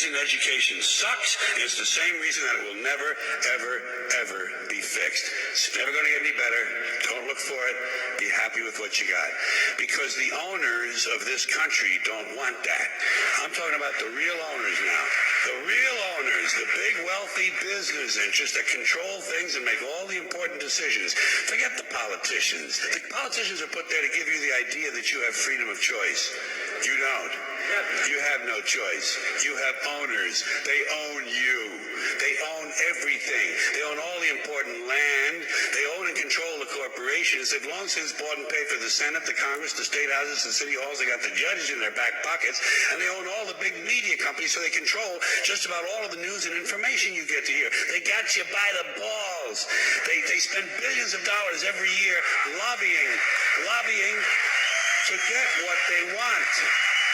reason education sucks, and it's the same reason that it will never, ever, ever be fixed. It's never going to get any better. Don't look for it. Be happy with what you got. Because the owners of this country don't want that. I'm talking about the real owners now. The real owners, the big wealthy business interests that control things and make all the important decisions. Forget the politicians. The politicians are put there to give you the idea that you have freedom of choice. You don't. You have no choice. You have owners. They own you. They own everything. They own all the important land. They own and control the corporations. They've long since bought and paid for the Senate, the Congress, the state houses, the city halls. They got the judges in their back pockets. And they own all the big media companies, so they control just about all of the news and information you get to hear. They got you by the balls. They spend billions of dollars every year lobbying to get what they want.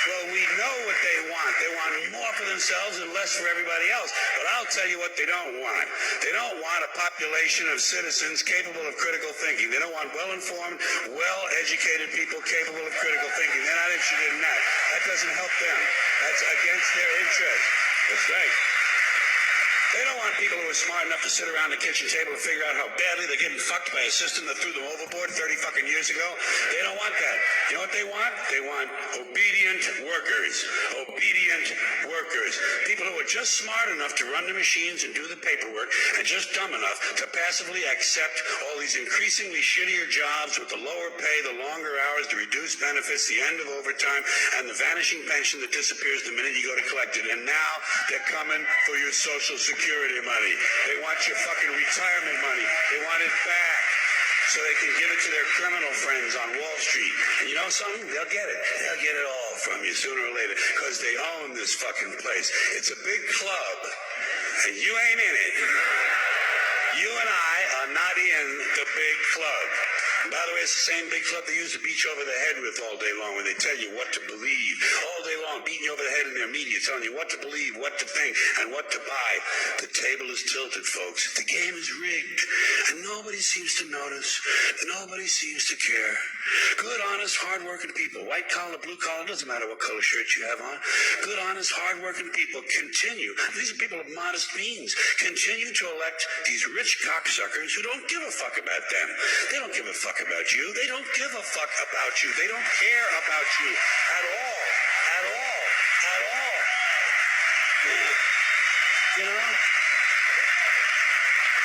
Well, we know what they want. They want more for themselves and less for everybody else. But I'll tell you what they don't want. They don't want a population of citizens capable of critical thinking. They don't want well-informed, well-educated people capable of critical thinking. They're not interested in that. That doesn't help them. That's against their interest. That's right. They don't want people who are smart enough to sit around the kitchen table and figure out how badly they're getting fucked by a system that threw them overboard 30 fucking years ago. They don't want that. You know what they want? They want obedient workers. Obedient workers. People who are just smart enough to run the machines and do the paperwork and just dumb enough to passively accept all these increasingly shittier jobs with the lower pay, the longer hours, the reduced benefits, the end of overtime, and the vanishing pension that disappears the minute you go to collect it. And now they're coming for your Social Security money. They want your fucking retirement money. They want it back so they can give it to their criminal friends on Wall Street. And you know something? They'll get it. They'll get it all from you sooner or later because they own this fucking place. It's a big club, and you ain't in it. You and I are not in the big club. By the way, it's the same big club they used to beat you over the head with all day long when they tell you what to believe. All day long, beating you over the head in their media, telling you what to believe, what to think, and what to buy. The table is tilted, folks. The game is rigged. And nobody seems to notice. Nobody seems to care. Good, honest, hard-working people, white collar, blue collar, doesn't matter what color shirt you have on. Good, honest, hard-working people continue. These are people of modest means. Continue to elect these rich cocksuckers who don't give a fuck about them. They don't give a fuck about you. They don't give a fuck about you. They don't care about you at all. At all. At all. Yeah. You know?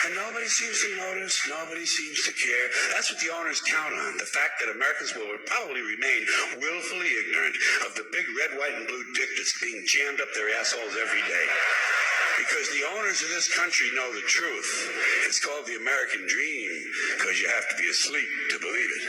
And nobody seems to notice. Nobody seems to care. That's what the owners count on. The fact that Americans will probably remain willfully ignorant of the big red, white, and blue dick that's being jammed up their assholes every day. Because the owners of this country know the truth. It's called the American dream because you have to be asleep to believe it.